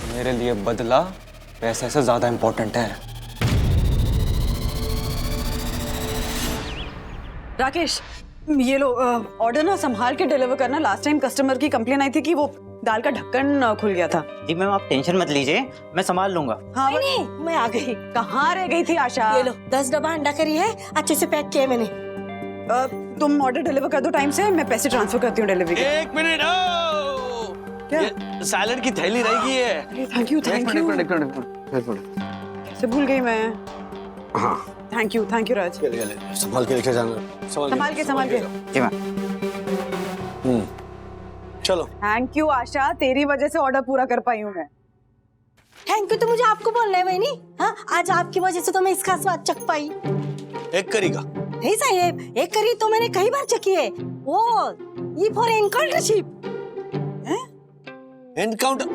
मेरे लिए बदला पैसे से ज्यादा इंपॉर्टेंट है। राकेश, ये लो ऑर्डर ना संभाल के डिलीवर करना। लास्ट टाइम कस्टमर की कंप्लेन आई थी कि वो दाल का ढक्कन खुल गया था। जी मैम, आप टेंशन मत लीजिए, मैं संभाल लूंगा। हाँ, नहीं, मैं आ गई। कहाँ रह गई थी आशा? ये लो 10 डब्बा अंडा करी है, अच्छे से पैक किया मैंने। तुम ऑर्डर डिलीवर कर दो टाइम से, मैं पैसे ट्रांसफर करती हूँ डिलीवरी के। एक मिनट, क्या सैलड की थैली रह गई है? Thank you, thank you. कैसे भूल गई मैं? हाँ, थैंक यू राज। संभाल के लेके जाना। संभाल के जी मैम। चलो। थैंक यू आशा, तेरी वजह से ऑर्डर पूरा कर पाई हूँ मैं। थैंक यू तो मुझे आपको बोलना है बहनी। हाँ, आज आपकी वजह से तो मैं इसका स्वाद चख पाई। एक करी का? नहीं साहेब, एक करी तो मैंने कई बार चखी है। वो ये फॉर एनकाउंटरशिप। एनकाउंटर?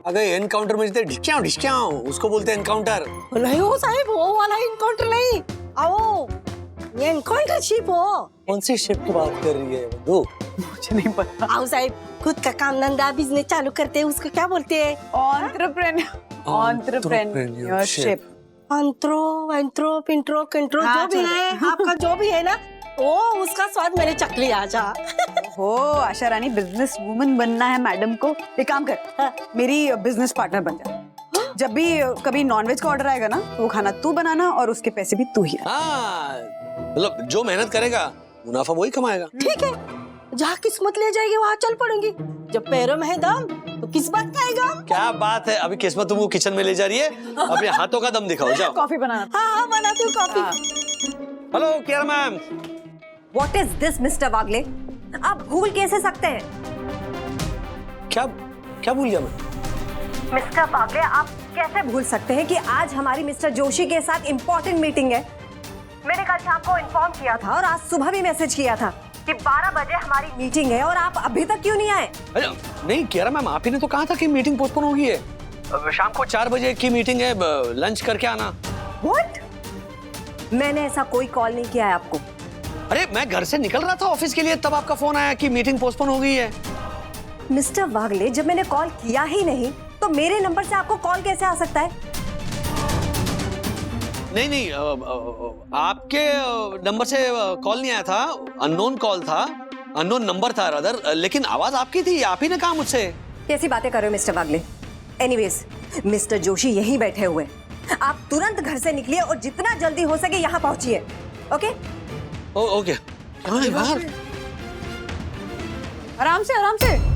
अगर एनकाउंटर में ढिक्याओ उसको बोलते हैं एनकाउंटर। नहीं हो साहेब, वो वाला एनकाउंटर नहीं, आओ ये एनकाउंटरशिप हो। कौन सी शिप की बात कर रही है बंधु? मुझे नहीं पता। आओ साहब, खुद का काम धंधा बिजनेस चालू करते हैं, उसको क्या बोलते हैं? एंटरप्रेन्योरशिप। एंट्रो पिंट्रो कंट्रो जो भी है, आपका जो भी है ना, वो उसका स्वाद मैंने चख लिया। आशा हो आशा रानी, बिजनेस वुमन बनना है मैडम को। एक काम कर, मेरी बिजनेस पार्टनर बन जा। जब भी कभी नॉनवेज का ऑर्डर आएगा ना, तो वो खाना तू बनाना और उसके पैसे भी तू ही। हाँ, मतलब जो मेहनत करेगा मुनाफा वही कमाएगा। ठीक है, जहाँ किस्मत ले जाएगी वहाँ चल पड़ूंगी। जब पैरों में है दम तो किस बात का है गम? क्या बात है, अभी किस्मत तुमको किचन में ले जा रही है, अपने हाथों का दम दिखाओ। जाओ कॉफी बनाना। हाँ, बनाती हूँ coffee. Hello Kiara ma'am. What is this, mister Wagle? आप भूल कैसे सकते हैं? क्या भूल गया मैं? मिस्टर वागले, आप कैसे भूल सकते हैं कि आज हमारी मिस्टर जोशी के साथ इम्पोर्टेंट मीटिंग है? मैंने कल शाम को इन्फॉर्म किया था और आज सुबह भी मैसेज किया था कि 12 बजे हमारी मीटिंग है, और आप अभी तक क्यों नहीं आए? अरे नहीं कियारा मैम, आप ही ने तो कहा था कि मीटिंग पोस्टपोन हो गई है। शाम को 4 बजे की मीटिंग है, लंच करके आना। What? मैंने ऐसा कोई कॉल नहीं किया है आपको। अरे मैं घर से निकल रहा था ऑफिस के लिए, तब आपका फोन आया कि मीटिंग पोस्टपोन हो गई है। मिस्टर वागले, जब मैंने कॉल किया ही नहीं तो मेरे नंबर से आपको कॉल कैसे आ सकता है? नहीं, आपके नंबर से कॉल नहीं आया था, अननोन कॉल था, अननोन नंबर था रादर, लेकिन आवाज आपकी थी, आप ही ने कहा मुझसे। कैसी बातें कर रहे हो मिस्टर वागले? एनीवेज, मिस्टर जोशी यहीं बैठे हुए, आप तुरंत घर से निकलिए और जितना जल्दी हो सके यहाँ पहुंचिए। ओके? ओके। कहाँ है बाहर? आराम से, आराम से।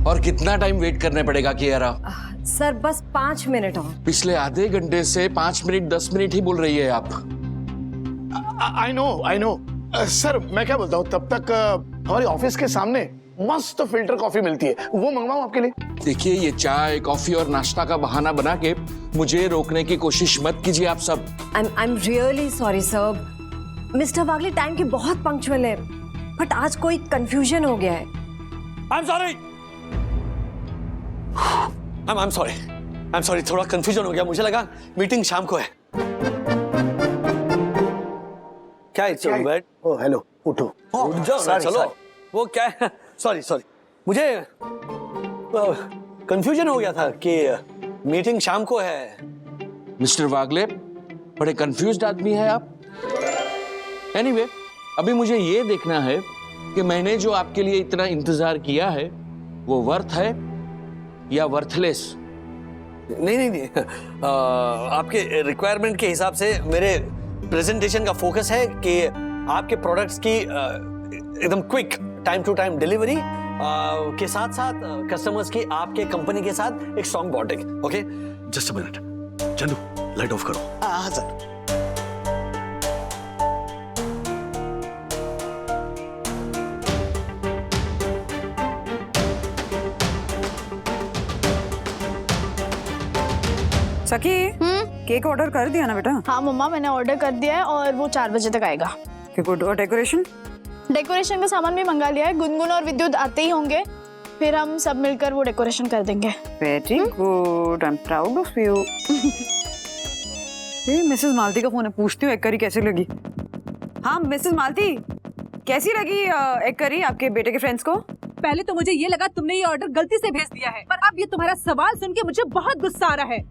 और कितना टाइम वेट करने पड़ेगा कियारा? सर बस 5 मिनट और। पिछले आधे घंटे से 5 मिनट 10 मिनट ही बोल रही है आप। आई नो सर, मैं क्या बोलता हूँ, तब तक हमारे ऑफिस के सामने मस्त फिल्टर कॉफी मिलती है, वो मंगवाऊं आपके लिए? देखिए, ये चाय कॉफी और नाश्ता का बहाना बना के मुझे रोकने की कोशिश मत कीजिए आप सब। I am really sorry sir. Mister Wagle time की बहुत पंक्चुअल है, बट आज कोई कंफ्यूजन हो गया है। I am sorry, I am sorry, थोड़ा कंफ्यूजन हो गया, मुझे लगा मीटिंग शाम को है। क्या इट्स ऑलराइट? ओह हेलो, उठो। उठ जाओ ना, चलो। वो क्या है, सॉरी मुझे कंफ्यूजन हो गया था कि मीटिंग शाम को है। मिस्टर वागले, बड़े कंफ्यूज्ड आदमी है आप। एनीवे, अभी मुझे ये देखना है कि मैंने जो आपके लिए इतना इंतजार किया है वो वर्थ है या वर्थलेस। नहीं, आपके रिक्वायरमेंट के हिसाब से मेरे प्रेजेंटेशन का फोकस है कि आपके प्रोडक्ट्स की एकदम quick time to time delivery के साथ साथ कस्टमर्स की आपके कंपनी के साथ एक strong bonding. Okay, just a minute. Chandu, light of करो। हाँ सर। सखी, केक ऑर्डर कर दिया ना बेटा? हाँ मम्मा, मैंने ऑर्डर कर दिया है और वो 4 बजे तक आएगा। और डेकोरेशन? डेकोरेशन का सामान भी मंगा लिया है। गुनगुन और विद्युत आते ही होंगे, फिर हम सब मिलकर वो डेकोरेशन कर देंगे। Very good, I am proud of you. Mrs Malti का फोन है, पूछती हूँ एग करी कैसी लगी। हाँ मिसेस मालती, कैसी लगी एग करी आपके बेटे के फ्रेंड्स को? पहले तो मुझे ये लगा तुमने ये ऑर्डर गलती से भेज दिया है, पर अब ये तुम्हारा सवाल सुन के मुझे बहुत गुस्सा आ रहा है।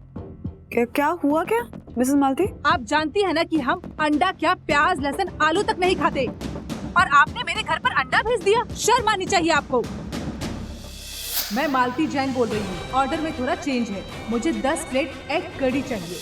क्या हुआ क्या मिसेस मालती? आप जानती है ना कि हम अंडा क्या, प्याज, लहसुन, आलू तक नहीं खाते, और आपने मेरे घर पर अंडा भेज दिया। शर्म आनी चाहिए आपको। मैं मालती जैन बोल रही हूँ। ऑर्डर में थोड़ा चेंज है। मुझे 10 प्लेट एग कड़ी चाहिए।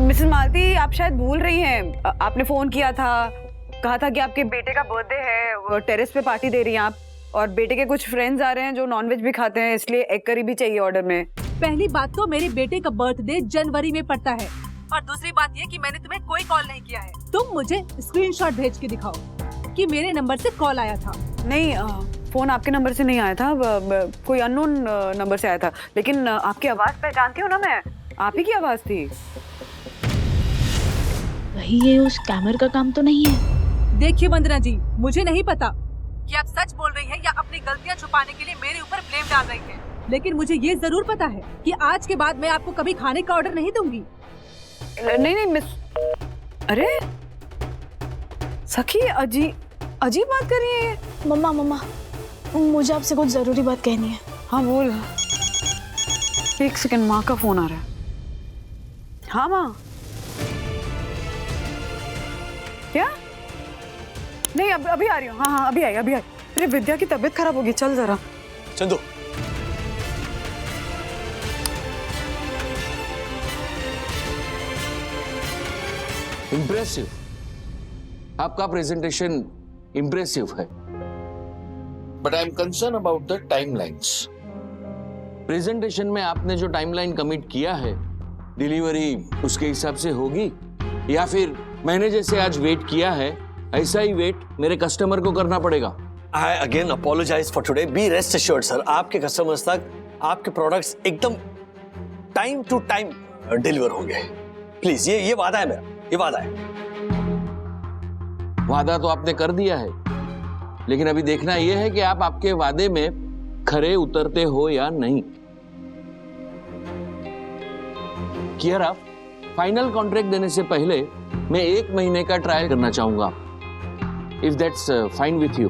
मिसेस मालती, आप शायद भूल रही हैं। आपने फोन किया था, कहा था कि आपके बेटे का बर्थडे है, टेरेस पे पार्टी दे रही हैं आप, और बेटे के कुछ फ्रेंड्स आ रहे हैं जो नॉनवेज भी खाते हैं, इसलिए एग करी भी चाहिए ऑर्डर में। पहली बात तो मेरे बेटे का बर्थडे जनवरी में पड़ता है, और दूसरी बात ये कि मैंने तुम्हें कोई कॉल नहीं किया है। तुम मुझे स्क्रीनशॉट भेज के दिखाओ कि मेरे नंबर से कॉल आया था। नहीं, फोन आपके नंबर से नहीं आया था, कोई अननोन नंबर से आया था। लेकिन आपकी आवाज पहचानती हूँ ना मैं, आप ही की आवाज थी। वही ये उस कैमर का काम तो नहीं है। देखिए वंदना जी, मुझे नहीं पता कि आप सच बोल रही हैं या अपनी गलतियां छुपाने के लिए मेरे ऊपर ब्लेम डाल रही हैं। लेकिन मुझे ये जरूर पता है कि आज के बाद मैं आपको कभी खाने का ऑर्डर नहीं दूंगी। नहीं मिस, अरे सखी, अजीब बात कर रही है। मम्मा, मुझे आपसे कुछ जरूरी बात कहनी है। हाँ बोल। एक सेकंड, माँ का फोन आ रहा है। हाँ माँ। क्या? नहीं, अभी आ रही हूँ। हाँ अभी आई। अरे विद्या की तबीयत खराब होगी, चल जरा। चंदू, इम्प्रेसिव, आपका प्रेजेंटेशन इम्प्रेसिव है, but I am concern about the timelines. Presentation में आपने जो टाइमलाइन कमिट किया है, डिलीवरी उसके हिसाब से होगी, या फिर मैंने जैसे आज वेट किया है ऐसा ही वेट मेरे कस्टमर को करना पड़ेगा? I again apologize for today. Be rest assured, sir. आपके कस्टमर्स तक आपके प्रोडक्ट्स एकदम टाइम टू टाइम डिलीवर होंगे। प्लीज, ये वादा है मेरा, ये वादा है। वादा तो आपने कर दिया है, लेकिन अभी देखना यह है कि आप आपके वादे में खरे उतरते हो या नहीं। कियारा, फाइनल कॉन्ट्रैक्ट देने से पहले मैं 1 महीने का ट्रायल करना चाहूंगा, if that's fine with you.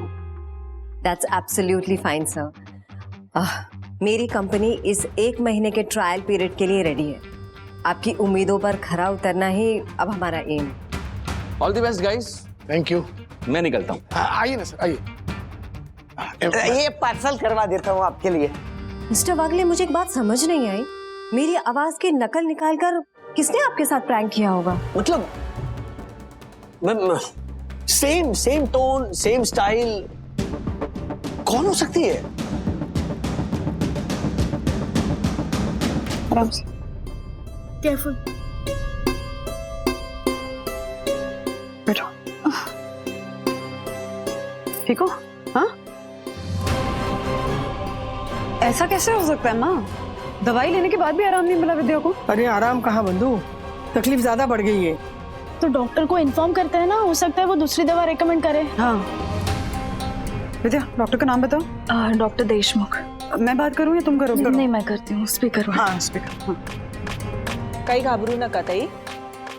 That's absolutely fine, sir. मेरी कंपनी इस 1 महीने के ट्रायल पीरियड के लिए रेडी है। आपकी उम्मीदों पर खरा उतरना ही अब हमारा aim. All the best guys. Thank you. मैं निकलता हूँ। आइए ना सर, आइए। ये पार्सल करवा देता हूँ आपके लिए। मिस्टर वागले, मुझे एक बात समझ नहीं आई। मेरी आवाज की नकल निकालकर किसने आपके साथ प्रैंक किया होगा? मतलब सेम टोन, सेम स्टाइल, कौन हो सकती है? आराम से, केयरफुल। बैठो। ठीक हो? हाँ? ऐसा कैसे हो सकता है माँ? दवाई लेने के बाद भी आराम नहीं मिला विद्या को? अरे आराम कहाँ बंधु, तकलीफ ज्यादा बढ़ गई है। तो डॉक्टर को इन्फॉर्म करते हैं ना, हो सकता है वो दूसरी दवा रेकमेंड करे। हाँ विद्या, डॉक्टर का नाम बताओ। डॉक्टर देशमुख। मैं बात करूँ या तुम करोगे? नहीं, मैं करती हूँ। स्पीकर। हाँ स्पीकर। हाँ। कई घाबरू न कतई,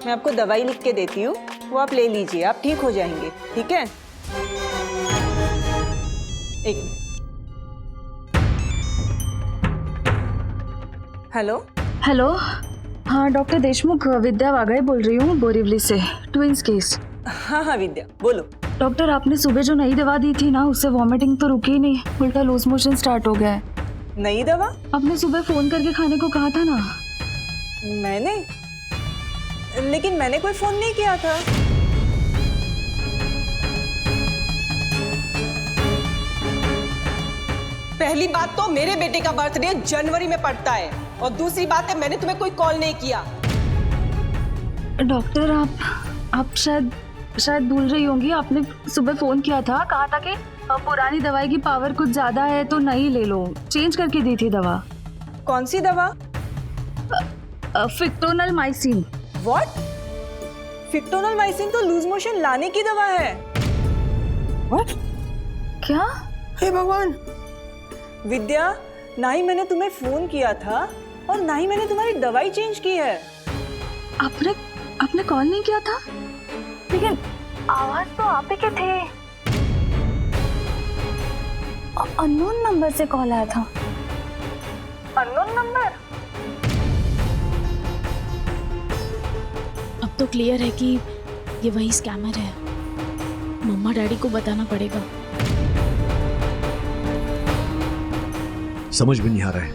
मैं आपको दवाई लिख के देती हूँ, वो आप ले लीजिए, आप ठीक हो जाएंगे। ठीक है? एक हेलो। हाँ डॉक्टर देशमुख, विद्या वागड़े बोल रही हूँ, बोरीवली से। Twins case. हाँ विद्या, बोलो। डॉक्टर आपने सुबह जो नई दवा दी थी ना, उससे वॉमिटिंग तो रुकी ही नहीं, उल्टा लूज मोशन स्टार्ट हो गया है। नई दवा? आपने सुबह फोन करके खाने को कहा था ना। मैंने? लेकिन मैंने कोई फोन नहीं किया था। पहली बात तो मेरे बेटे का बर्थडे जनवरी में पड़ता है, और दूसरी बात है मैंने तुम्हें कोई कॉल नहीं किया। डॉक्टर आप शायद भूल रही होंगी, आपने सुबह फोन किया था, कहा था कि पुरानी दवाई की पावर कुछ ज्यादा है तो नई ले लो, चेंज करके दी थी दवा। कौन सी दवा? फिक्टोनलमाइसिन। व्हाट? फिक्टोनलमाइसिन तो लूज मोशन लाने की दवा है। व्हाट? क्या? हे भगवान! विद्या, ना ही मैंने तुम्हें फोन किया था और ना ही मैंने तुम्हारी दवाई चेंज की है। आपने कॉल नहीं किया था? लेकिन आवाज तो आप ही के थे। अननोन नंबर से कॉल आया था। Unknown number? अब तो क्लियर है कि ये वही स्कैमर है। मम्मा डैडी को बताना पड़ेगा। समझ में नहीं आ रहा है,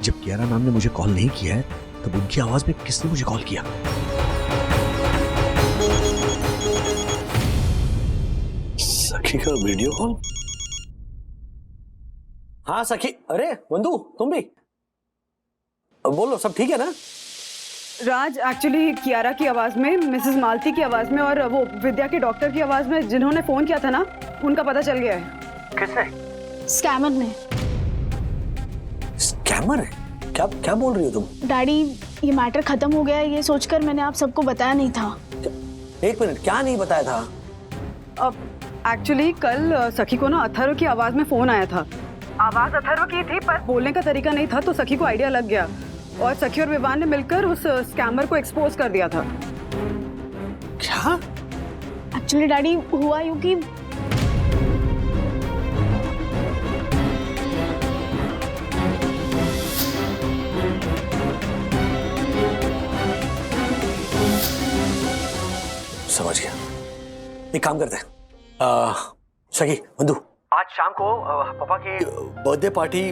जब कियारा मैम ने मुझे कॉल नहीं किया है तब उनकी आवाज में किसने मुझे कॉल किया? सखी का वीडियो कॉल? हाँ सखी, अरे वंदू तुम भी बोलो, सब ठीक है ना? राज, एक्चुअली कियारा की आवाज में, मिसेस मालती की आवाज में और वो विद्या के डॉक्टर की आवाज में जिन्होंने फोन किया था ना, उनका पता चल गया है। किसने? स्कैमर ने। स्कैमर है? क्या बोल रही हो तुम? डैडी, ये मैटर खत्म हो गया है, ये सोचकर मैंने आप सबको बताया नहीं था। एक मिनट, क्या नहीं बताया था? अब एक्चुअली कल सखी को ना अथर्व की आवाज में फोन आया था। आवाज अथर्व की थी पर बोलने का तरीका नहीं था, तो सखी को आइडिया लग गया और सखी और विवान ने मिलकर उस स्कैमर को एक्सपोज कर दिया था। क्या? एक्चुअली डैडी, हुआ यूं कि समझ गया। एक काम करते हैं, सखी वंदू, आज शाम को पापा की बर्थडे पार्टी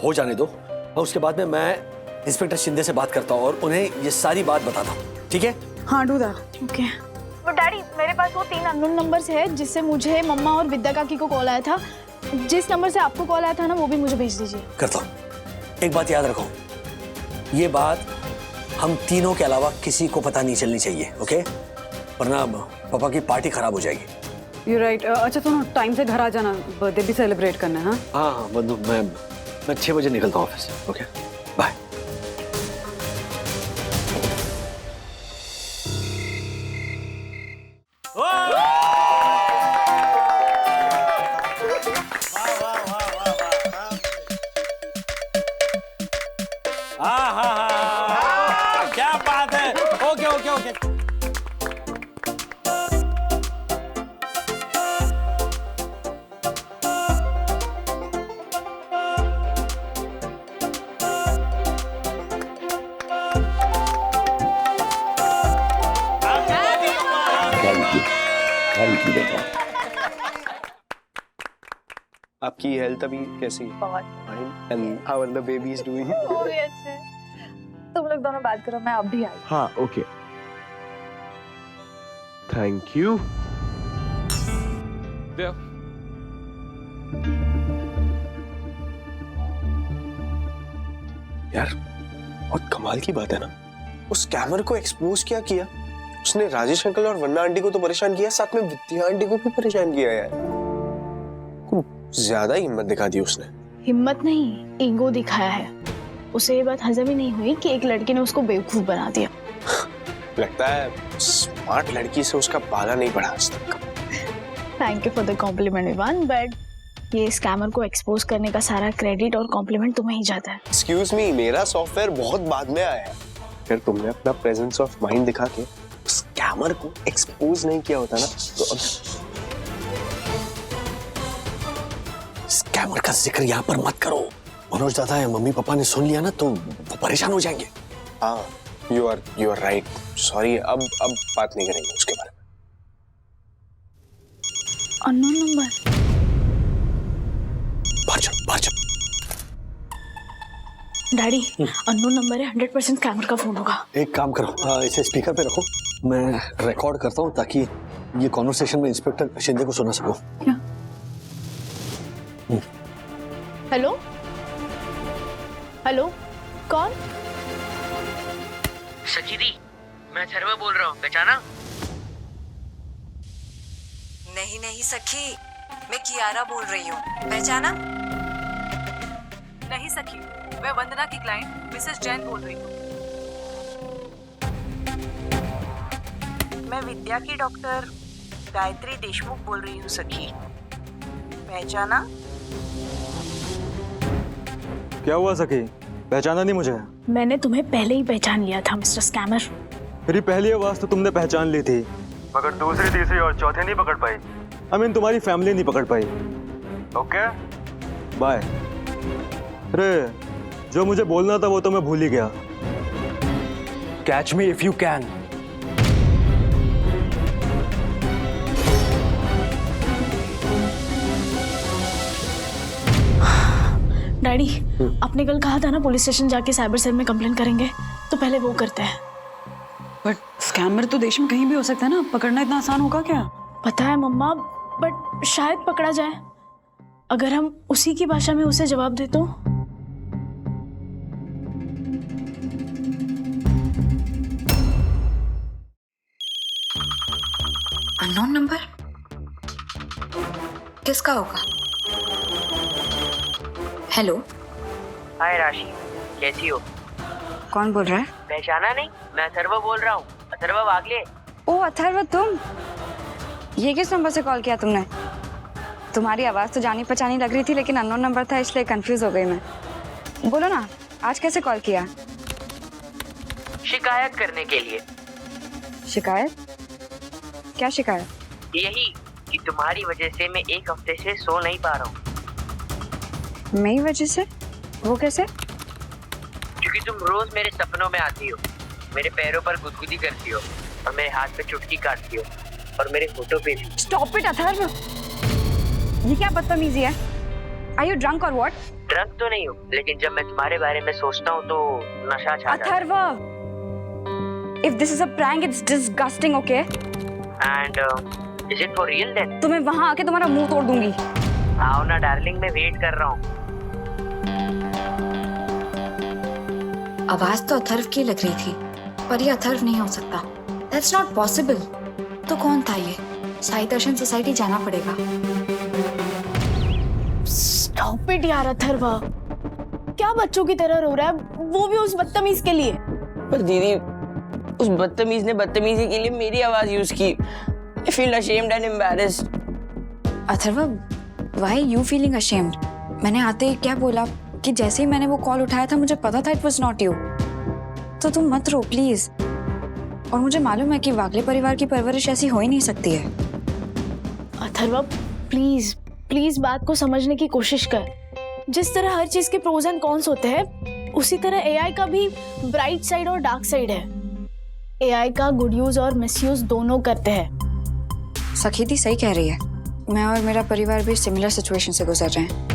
हो जाने दो और उसके बाद में मैं इंस्पेक्टर शिंदे से बात करता हूँ और उन्हें ये सारी बात बताता हूँ, ठीक है? हाँ, डू दैट। ओके। तो डैडी, मेरे पास वो 3 अननोन नंबर्स है जिससे मुझे मम्मा और विद्या काकी को कॉल आया था। जिस नंबर से आपको कॉल आया था ना, वो भी मुझे भेज दीजिए। करता हूँ। एक बात याद रखो, ये बात हम तीनों के अलावा किसी को पता नहीं चलनी चाहिए, ओके? वरना पापा की पार्टी खराब हो जाएगी। You right. अच्छा सुनो, टाइम से घर आ जाना, बर्थडे भी सेलिब्रेट करना है। हाँ बंधु, मैं 6 बजे निकलता हूँ ऑफिस, ओके? बाय। क्या बात है। Okay okay okay. आपकी हेल्थ अभी कैसी है? बहुत। And how are the babies doing? वो भी अच्छे। तुम लोग दोनों बात करो, मैं अब भी आई। हाँ, ओके। Thank you. यार, बहुत कमाल की बात है ना, उस स्कैमर को एक्सपोज किया उसने राजेश अंकल और वन्ना आंटी को तो परेशान किया, साथ में विद्या आंटी को भी परेशान किया यार। कुछ ज्यादा ही हिम्मत दिखा दी उसने। हिम्मत नहीं, ईगो दिखाया है। उसे ये बात हजम ही नहीं हुई कि एक लड़के ने उसको बेवकूफ बना दिया। लगता है स्मार्ट लड़की से उसका पाला नहीं पड़ा आज तक। Thank you for the compliment Vivaan, but ये स्कैमर को एक्सपोज करने का सारा क्रेडिट और कॉम्प्लीमेंट तुम्हें ही जाता है। एक्सक्यूज मी, मेरा सॉफ्टवेयर बहुत बाद में आया है। अगर तुमने अपना प्रेजेंस ऑफ माइंड दिखा के स्कैमर को एक्सपोज नहीं किया होता ना, तो अब स्कैमर का जिक्र यहाँ पर मत करो। मनोज दादा या मम्मी पापा ने सुन लिया ना तो वो परेशान हो जाएंगे। हाँ, यू आर राइट। सॉरी, अब बात नहीं करेंगे उसके बारे में। Unknown number. Daddy, unknown number है, 100% कैमर का फोन होगा। एक काम करो, इसे स्पीकर पे रखो, मैं रिकॉर्ड करता हूँ ताकि ये कॉन्वर्सेशन में इंस्पेक्टर शिंदे को सुना सकूं। हेलो हेलो, कौन? सखी दी, मैं अथर्व बोल रहा हूँ, पहचाना? नहीं नहीं सखी, मैं कियारा बोल रही हूँ, पहचाना? नहीं सखी, मैं वंदना की क्लाइंट मिसेस जैन बोल रही हूँ। मैं विद्या की डॉक्टर गायत्री देशमुख बोल रही हूँ सखी, पहचाना? क्या हुआ सखी, पहचाना नहीं मुझे? मैंने तुम्हें पहले ही पहचान लिया था मिस्टर स्कैमर। मेरी पहली आवाज तो तुमने पहचान ली थी, मगर दूसरी, तीसरी और चौथी नहीं पकड़ पाई। आई मीन तुम्हारी फैमिली नहीं पकड़ पाई। Okay, bye. अरे जो मुझे बोलना था वो तो मैं भूल ही गया। Catch me if you can. Daddy, आपने कल कहा था ना पुलिस स्टेशन जाके साइबर सेल में कंप्लेन करेंगे, तो पहले वो करते हैं। बट स्कैमर तो देश में कहीं भी हो सकता है ना, पकड़ना इतना आसान होगा क्या? पता है मम्मा, बट शायद पकड़ा जाए अगर हम उसी की भाषा में उसे जवाब दे तो। अननोन नंबर किसका होगा? हेलो। हाय राशि, कैसी हो? कौन बोल रहा है? पहचाना नहीं? मैं अथर्व बोल रहा हूँ, अथर्व वागले। ओ अथर्व, तुम? ये किस नंबर से कॉल किया तुमने? तुम्हारी आवाज़ तो जानी पहचानी लग रही थी, लेकिन अननोन नंबर था इसलिए कंफ्यूज हो गई मैं। बोलो ना, आज कैसे कॉल किया? शिकायत करने के लिए। शिकायत? क्या शिकायत? यही कि तुम्हारी वजह से मैं एक हफ्ते से सो नहीं पा रहा हूँ। मेरी वजह से? वो कैसे? क्योंकि तुम रोज मेरे सपनों में आती हो, मेरे पैरों पर गुदगुदी करती हो और मेरे हाथ पे चुटकी काटती हो और मेरे फोटो पे भी। स्टॉप इट अथर्व, ये क्या बदतमीजी है? Are you drunk or what? Drunk तो नहीं हूँ, लेकिन जब मैं तुम्हारे बारे में सोचता हूँ तो नशा छा जाता है। Atharva, if this is a prank, it's disgusting, okay? And is it for real then? तो मैं वहाँ आके तुम्हारा मुंह तोड़ दूंगी। आओ ना डार्लिंग, मैं वेट कर रहा हूँ। आवाज तो अथर्व की लग रही थी, पर ये अथर्व नहीं हो सकता। That's not possible। तो कौन था ये? साई दर्शन सोसाइटी जाना पड़ेगा। स्टॉप इट यार अथर्व, क्या बच्चों की तरह रो रहा है, वो भी उस बदतमीज के लिए। पर दीदी, उस बदतमीज ने बदतमीजी के लिए मेरी आवाज यूज की। I feel ashamed and embarrassed। Atharva, why you feeling ashamed? मैंने आते ही क्या बोला कि जैसे ही मैंने वो कॉल उठाया था मुझे पता था it was not you। तो तुम मत रो प्लीज। और मुझे मालूम है कि वागले परिवार की परवरिश ऐसी हो ही नहीं सकती है। अथर्व प्लीज प्लीज बात को समझने की कोशिश कर। जिस तरह हर चीज के प्रोज एंड कॉन्स होते हैं, उसी तरह एआई का भी ब्राइट साइड और डार्क साइड है। एआई का गुड यूज और मिसयूज दोनों करते हैं। सखीदी सही कह रही है, मैं और मेरा परिवार भी सिमिलर सिचुएशन से गुजर रहे हैं।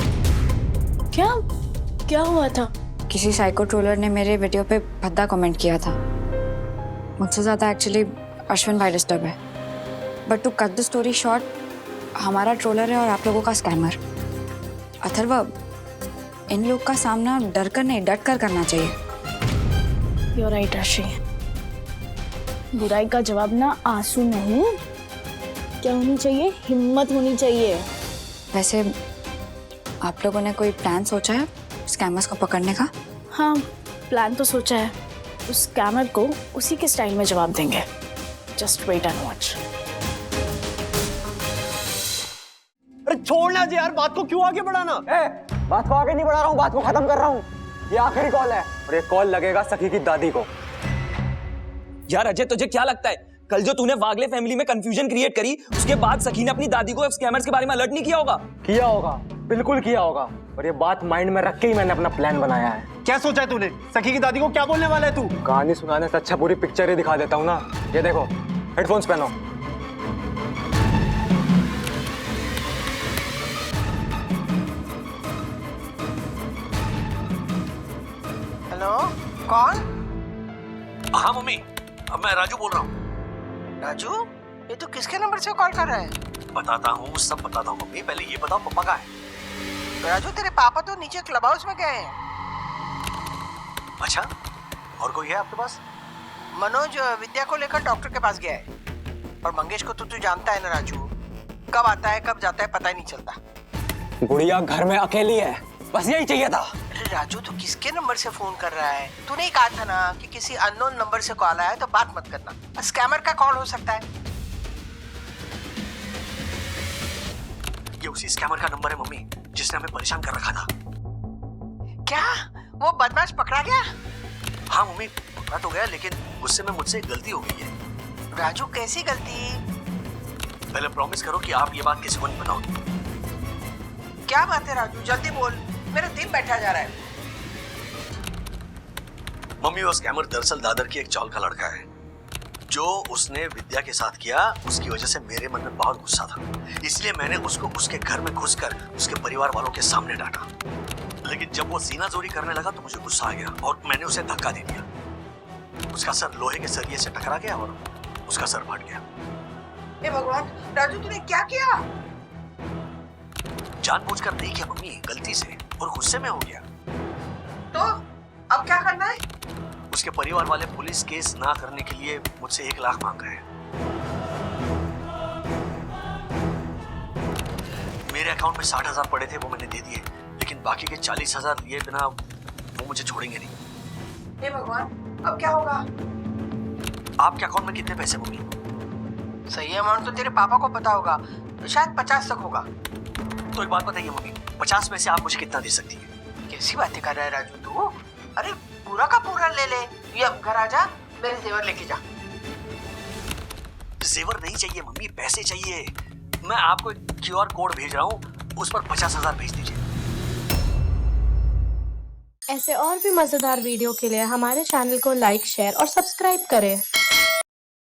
क्या हुआ था? किसी साइको ट्रोलर ने मेरे वीडियो पे भद्दा कमेंट किया था। मुझसे ज्यादा एक्चुअली अश्विन भाई डिस्टर्ब है। But to cut the story short, हमारा ट्रोलर है और आप लोगों का स्कैमर। अथर्व, इन लोग का सामना डर कर नहीं डट कर करना चाहिए। You're right, राशि। बुराई का जवाब ना आंसू नहीं, क्या होनी चाहिए? हिम्मत होनी चाहिए। वैसे आप लोगों ने कोई प्लान सोचा है स्कैमर्स को पकड़ने का? हाँ, प्लान तो सोचा है। उस स्कैमर को उसी के स्टाइल में जवाब देंगे। Just wait and watch. अरे छोड़ना जी यार, बात को क्यों आगे बढ़ाना? बात को आगे नहीं बढ़ा रहा हूँ, बात को खत्म कर रहा हूँ। ये आखिरी कॉल है और ये कॉल लगेगा सखी की दादी को। यार अजय, तुझे क्या लगता है कल जो तूने वागले फैमिली में कंफ्यूजन क्रिएट करी, उसके बाद सखी ने अपनी दादी को स्कैमर्स के बारे में अलर्ट नहीं किया होगा? किया होगा, बिल्कुल किया होगा। और ये बात माइंड में रख के ही मैंने अपना प्लान बनाया है। क्या सोचा है तूने? सखी की दादी को क्या बोलने वाला है तू? कहानी सुनाने से अच्छा पूरी पिक्चर ही दिखा देता हूँ ना। ये देखो, हेडफोन्स पहनो। कौन? हाँ मम्मी, मैं राजू बोल रहा हूँ। राजू, ये तो किसके नंबर से कॉल कर रहा है? बताता हूँ, सब बताता हूँ मम्मी, पहले ये बताओ पापा कहाँ है? राजू, तेरे पापा तो नीचे क्लब हाउस में गए हैं। अच्छा, और कोई है आपके पास? मनोज विद्या को लेकर डॉक्टर के पास गया है। और मंगेश को तो तू जानता है ना राजू, कब आता है कब जाता है पता ही नहीं चलता। गुड़िया घर में अकेली है, बस यही चाहिए था। अरे राजू, तू किसके नंबर से फोन कर रहा है? तूने ही कहा था ना कि किसी अननोन नंबर से कॉल आया तो बात मत करना, स्कैमर का कॉल हो सकता है। ये उसी स्कैमर का नंबर है मम्मी, जिसने हमें परेशान कर रखा था। क्या वो बदमाश पकड़ा गया? हाँ मम्मी, पकड़ा तो गया, लेकिन गुस्से में मुझसे एक गलती हो गई है। राजू, कैसी गलती? पहले प्रॉमिस करो कि आप ये बात किसी को नहीं बताओगे। क्या बात है राजू, जल्दी बोल, मेरा दिल बैठा जा रहा है। मम्मी, वो स्कैमर दरअसल दादर की एक चौल का लड़का है। जो उसने विद्या के साथ किया, उसकी वजह से मेरे मन में बहुत गुस्सा था, इसलिए मैंने उसको उसके घर में घुसकर उसके परिवार वालों के सामने डांटा। लेकिन जब वो सीना जोरी करने लगा तो मुझे गुस्सा आ गया और मैंने उसे धक्का दे दिया। उसका सर लोहे के सरिये से टकरा गया और उसका सर फट गया। हे भगवान, राजू तूने क्या किया? जानबूझकर नहीं किया मम्मी, गलती से और गुस्से में हो गया। तो अब क्या करना है? उसके परिवार वाले पुलिस केस ना करने के लिए मुझसे 1 लाख मांग रहे हैं। मेरे अकाउंट में 60,000 पड़े थे, वो मैंने दे दिए, लेकिन बाकी के 40,000 लिए बिना वो मुझे छोड़ेंगे नहीं। हे भगवान, अब क्या होगा? आपके अकाउंट में कितने पैसे मम्मी? सही अमाउंट तो तेरे पापा को पता होगा, तो शायद 50 तक होगा। तो एक बात बताइए मम्मी, 50 में से आप मुझे कितना दे सकती है? कैसी बातें कर रहा है राजू तू? अरे पूरा का पूरा ले ले। ये अब घर आ जा, मेरे जेवर लेके जा। जेवर नहीं चाहिए मम्मी, पैसे चाहिए। मैं आपको एक QR कोड भेज रहा हूँ, उस पर 50,000 भेज दीजिए। ऐसे और भी मजेदार वीडियो के लिए हमारे चैनल को लाइक, शेयर और सब्सक्राइब करें।